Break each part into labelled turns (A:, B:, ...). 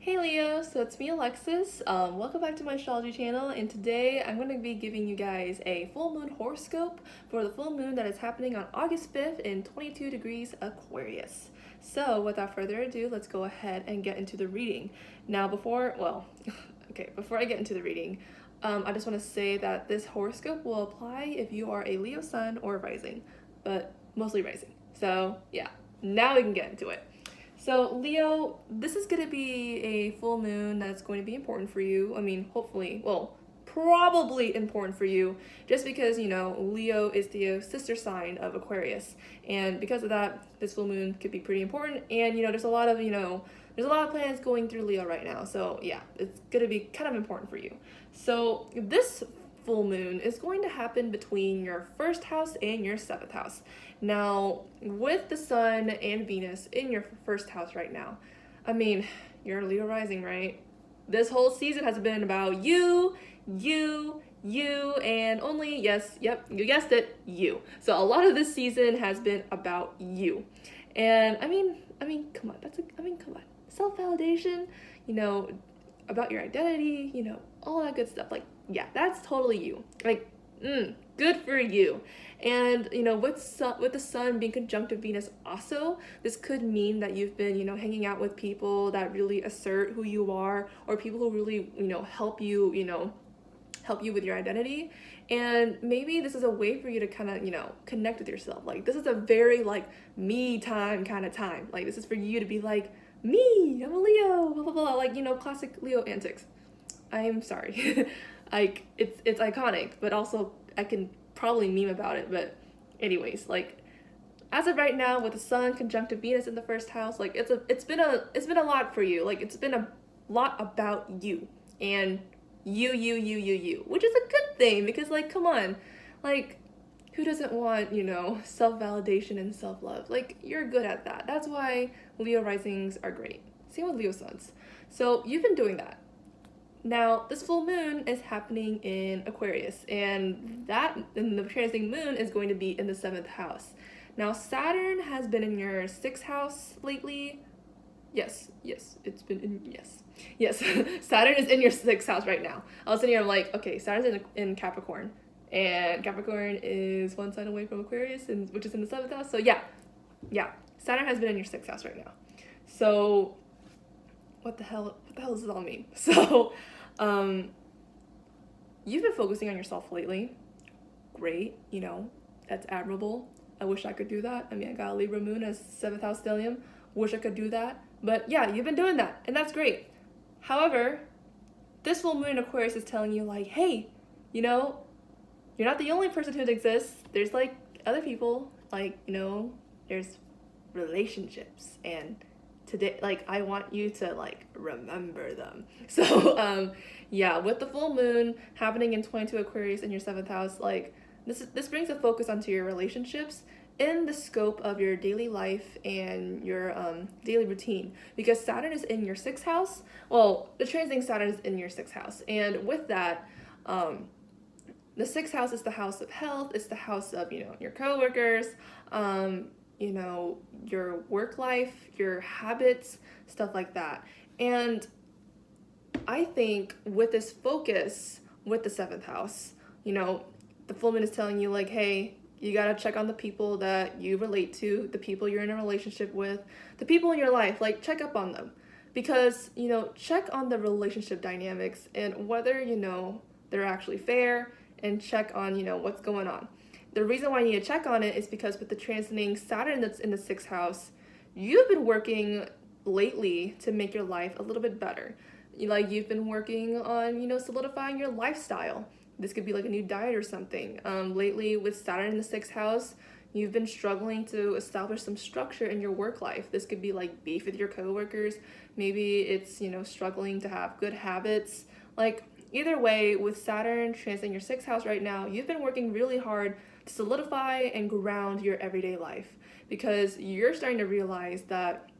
A: Hey Leo, so it's me Alexis. Welcome back to my astrology channel, and today I'm going to be giving you guys a full moon horoscope for the full moon that is happening on August 5th in 22 degrees Aquarius. So without further ado, let's go ahead and get into the reading. Now before I get into the reading, I just want to say that this horoscope will apply if you are a Leo sun or rising, but mostly rising. So yeah, now we can get into it. So, Leo, this is going to be a full moon that's going to be important for you. I mean, hopefully, well, probably important for you just because, Leo is the sister sign of Aquarius. And because of that, this full moon could be pretty important. And, there's a lot of planets going through Leo right now. So, yeah, it's going to be kind of important for you. So, this full moon is going to happen between your first house and your seventh house. Now, with the sun and Venus in your first house right now, I mean, you're a Leo rising, right? This whole season has been about you, and only, yes, yep, you guessed it, you. So a lot of this season has been about you. And come on, come on. Self-validation, about your identity, all that good stuff. Like, yeah, that's totally you. Like, good for you. And with the sun being conjunct Venus also, this could mean that you've been hanging out with people that really assert who you are, or people who really help you with your identity. And maybe this is a way for you to kind of connect with yourself. Like, this is a very like me time kind of time. Like, this is for you to be like, me, I'm a Leo, blah blah blah, like classic Leo antics. I'm sorry. Like, it's iconic, but also I can probably meme about it. But anyways, like, as of right now, with the sun conjunct Venus in the first house, like it's been a lot for you. Like, it's been a lot about you and you, which is a good thing because, like, come on, like, who doesn't want self-validation and self-love? Like, you're good at that. That's why Leo risings are great. Same with Leo suns. So you've been doing that. Now, this full moon is happening in Aquarius, and the transiting moon is going to be in the seventh house. Now, Saturn has been in your sixth house lately. Yes, it's been in, yes. Saturn is in your sixth house right now. I was sitting here, I'm like, okay, Saturn's in Capricorn, and Capricorn is one sign away from Aquarius, which is in the seventh house. So yeah, Saturn has been in your sixth house right now. So what the hell does this all mean? So you've been focusing on yourself lately. Great, that's admirable. I wish I could do that. I mean, I got a Libra moon as 7th house stellium. Wish I could do that. But yeah, you've been doing that, and that's great. However, this full moon in Aquarius is telling you, like, hey, you're not the only person who exists. There's, like, other people. Like, there's relationships, and today, like, I want you to, like, remember them. So yeah, with the full moon happening in 22 Aquarius in your 7th house, like, this brings a focus onto your relationships in the scope of your daily life and your daily routine, because Saturn is in your 6th house. Well, the transiting Saturn is in your 6th house, and with that, the 6th house is the house of health. It's the house of your coworkers, your work life, your habits, stuff like that. And I think with this focus with the 7th house, the full moon is telling you, like, hey, you gotta check on the people that you relate to, the people you're in a relationship with, the people in your life, like, check up on them. Because, check on the relationship dynamics and whether, they're actually fair, and check on, what's going on. The reason why you need to check on it is because with the transiting Saturn that's in the 6th house, you've been working lately to make your life a little bit better. Like, you've been working on, solidifying your lifestyle. This could be like a new diet or something. Lately, with Saturn in the 6th house, you've been struggling to establish some structure in your work life. This could be like beef with your coworkers. Maybe it's, struggling to have good habits. Like, either way, with Saturn transiting your 6th house right now, you've been working really hard to solidify and ground your everyday life, because you're starting to realize that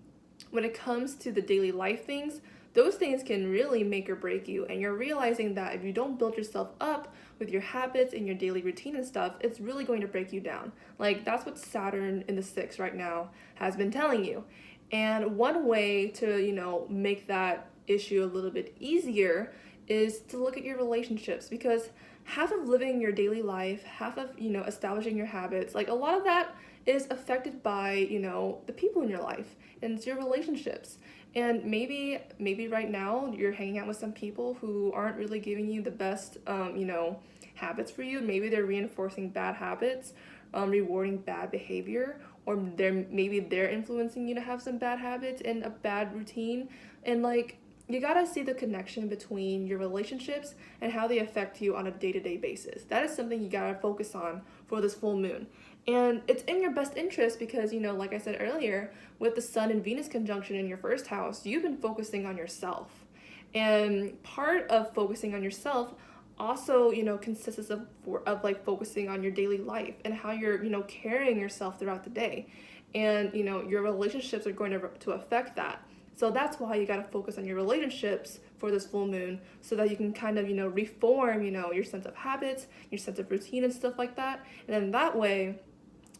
A: when it comes to the daily life things, those things can really make or break you. And you're realizing that if you don't build yourself up with your habits and your daily routine and stuff, it's really going to break you down. Like, that's what Saturn in the 6th right now has been telling you. And one way to, make that issue a little bit easier is to look at your relationships, because half of living your daily life, half of, establishing your habits, like a lot of that is affected by, the people in your life, and it's your relationships. And maybe right now you're hanging out with some people who aren't really giving you the best, habits for you. Maybe they're reinforcing bad habits, rewarding bad behavior, or they're influencing you to have some bad habits and a bad routine. And like, you gotta see the connection between your relationships and how they affect you on a day-to-day basis. That is something you gotta focus on for this full moon. And it's in your best interest because, like I said earlier, with the Sun and Venus conjunction in your first house, you've been focusing on yourself. And part of focusing on yourself also, consists of like focusing on your daily life and how you're, carrying yourself throughout the day. And, your relationships are going to affect that. So that's why you got to focus on your relationships for this full moon, so that you can kind of, reform, your sense of habits, your sense of routine and stuff like that. And then that way,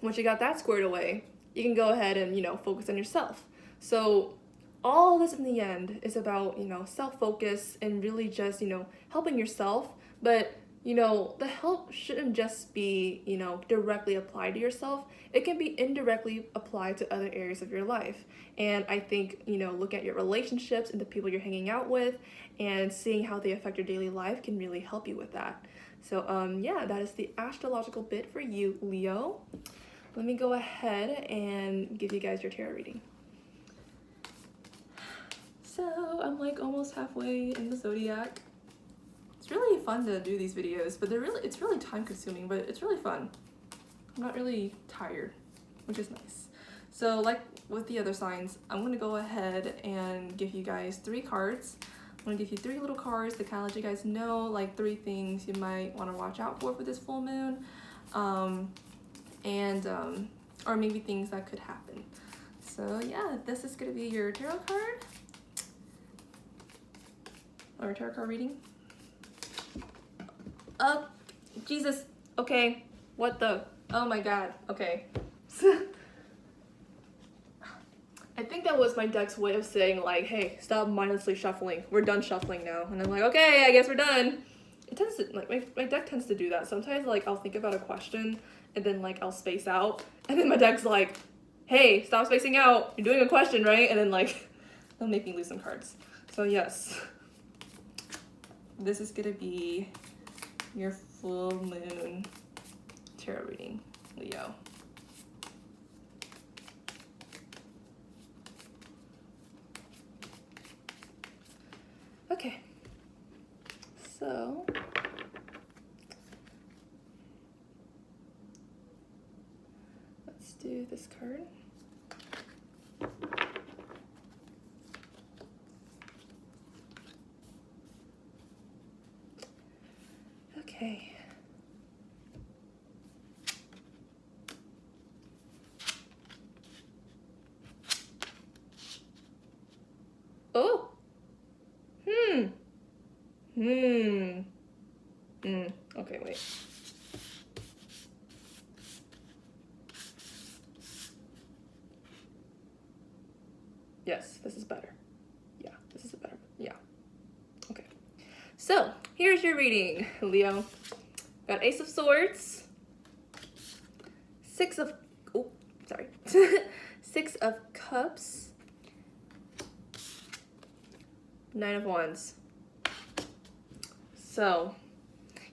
A: once you got that squared away, you can go ahead and, focus on yourself. So all this in the end is about, self-focus and really just, helping yourself. But, the help shouldn't just be, directly applied to yourself. It can be indirectly applied to other areas of your life. And I think, looking at your relationships and the people you're hanging out with and seeing how they affect your daily life can really help you with that. So, that is the astrological bit for you, Leo. Let me go ahead and give you guys your tarot reading. So, I'm like almost halfway in the zodiac. It's really fun to do these videos, but it's really time consuming, but it's really fun. I'm not really tired, which is nice. So like with the other signs, I'm gonna go ahead and give you guys 3 cards. I'm gonna give you 3 little cards to kind of let you guys know like 3 things you might want to watch out for this full moon, or maybe things that could happen. So yeah, this is gonna be your tarot card, or tarot card reading. Oh, Jesus. Okay. What the? Oh my God. Okay. I think that was my deck's way of saying like, hey, stop mindlessly shuffling. We're done shuffling now. And I'm like, okay, I guess we're done. It tends to, like, my deck tends to do that. Sometimes, like, I'll think about a question and then, like, I'll space out. And then my deck's like, hey, stop spacing out. You're doing a question, right? And then, like, they'll make me lose some cards. So, yes. This is going to be your full moon tarot reading, Leo. Okay, so let's do this card. Okay. Oh. Okay, wait. Yes, this is better. Yeah, this is better. Yeah. Okay. So, here's your reading, Leo. Got Ace of Swords, Six of Cups, Nine of Wands. So,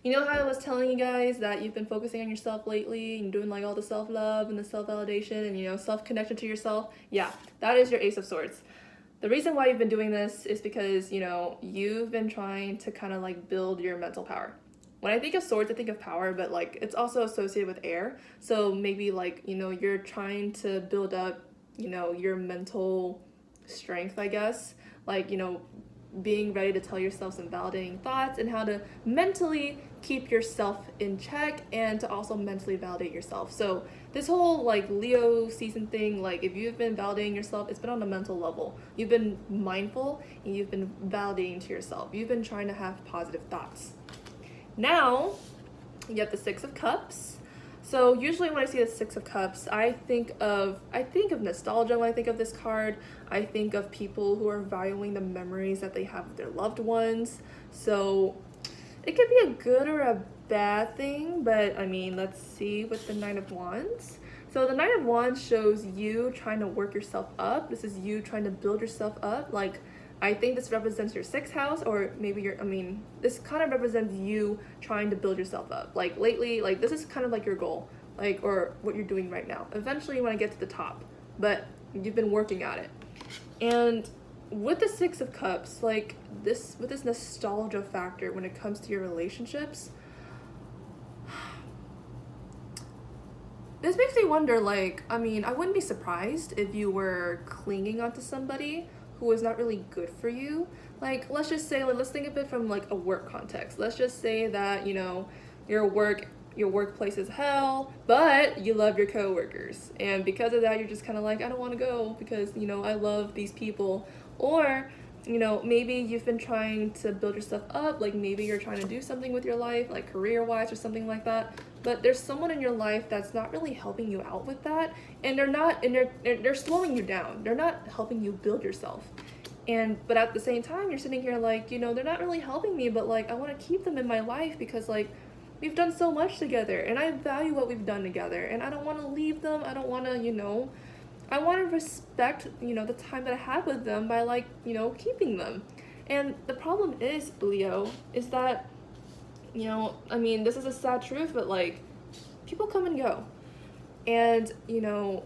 A: you know how I was telling you guys that you've been focusing on yourself lately and doing like all the self-love and the self-validation and, self-connection to yourself? Yeah, that is your Ace of Swords. The reason why you've been doing this is because, you've been trying to kind of like build your mental power. When I think of swords, I think of power, but like it's also associated with air. So maybe like, you're trying to build up, your mental strength, I guess. Like, being ready to tell yourself some validating thoughts and how to mentally keep yourself in check and to also mentally validate yourself. So this whole like Leo season thing, like if you've been validating yourself, it's been on a mental level. You've been mindful and you've been validating to yourself. You've been trying to have positive thoughts. Now you have the Six of Cups. So usually when I see the Six of Cups, I think of nostalgia when I think of this card. I think of people who are valuing the memories that they have with their loved ones. So it could be a good or a bad thing, but I mean, let's see with the Nine of Wands. So the Nine of Wands shows you trying to work yourself up. This is you trying to build yourself up. Like, I think this represents your sixth house, or maybe this kind of represents you trying to build yourself up. Like lately, like this is kind of like your goal, like, or what you're doing right now. Eventually you want to get to the top, but you've been working at it. And with the Six of Cups, like this, with this nostalgia factor when it comes to your relationships, this makes me wonder, like, I mean, I wouldn't be surprised if you were clinging onto somebody who was not really good for you. Like, let's just say, like, let's think of it from like a work context. Let's just say that, you know, your workplace is hell, but you love your coworkers. And because of that, you're just kind of like, I don't want to go because, you know, I love these people. Or, you know, maybe you've been trying to build yourself up, like maybe you're trying to do something with your life, like career-wise or something like that, but there's someone in your life that's not really helping you out with that, and they're slowing you down. They're not helping you build yourself. But at the same time, you're sitting here like, you know, they're not really helping me, but like I want to keep them in my life because like we've done so much together and I value what we've done together, and I don't want to leave them. I don't want to, you know, I want to respect, you know, the time that I had with them by like, you know, keeping them. And the problem is, Leo, is that, you know, I mean, this is a sad truth, but like people come and go. And, you know,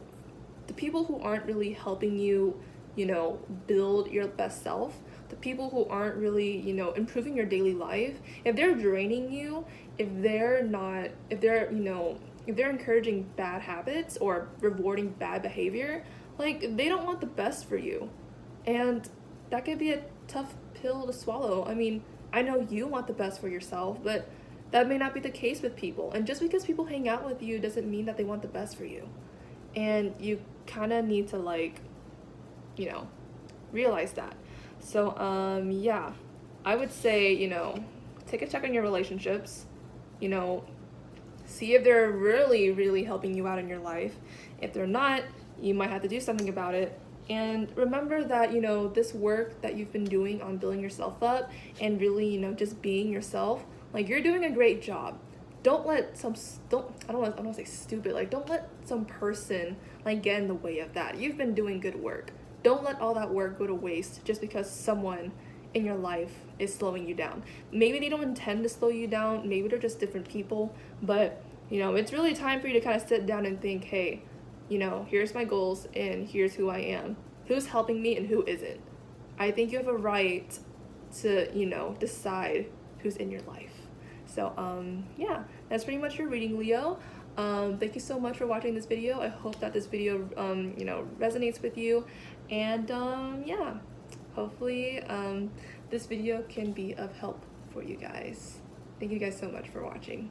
A: the people who aren't really helping you, you know, build your best self, the people who aren't really, you know, improving your daily life, if they're draining you, if they're, you know, if they're encouraging bad habits or rewarding bad behavior, like they don't want the best for you. And that could be a tough pill to swallow. I mean, I know you want the best for yourself, but that may not be the case with people. And just because people hang out with you doesn't mean that they want the best for you. And you kind of need to like, you know, realize that. So, yeah, I would say, you know, take a check on your relationships, you know, see if they're really, really helping you out in your life. If they're not, you might have to do something about it. And remember that, you know, this work that you've been doing on building yourself up and really, you know, just being yourself, like you're doing a great job. Don't let I don't want to say stupid, like don't let some person like get in the way of that. You've been doing good work. Don't let all that work go to waste just because someone in your life is slowing you down. Maybe they don't intend to slow you down, maybe they're just different people, but you know, it's really time for you to kind of sit down and think, hey, you know, here's my goals and here's who I am. Who's helping me and who isn't? I think you have a right to, you know, decide who's in your life. So, yeah, that's pretty much your reading, Leo. Thank you so much for watching this video. I hope that this video, you know, resonates with you. And, yeah, hopefully, this video can be of help for you guys. Thank you guys so much for watching.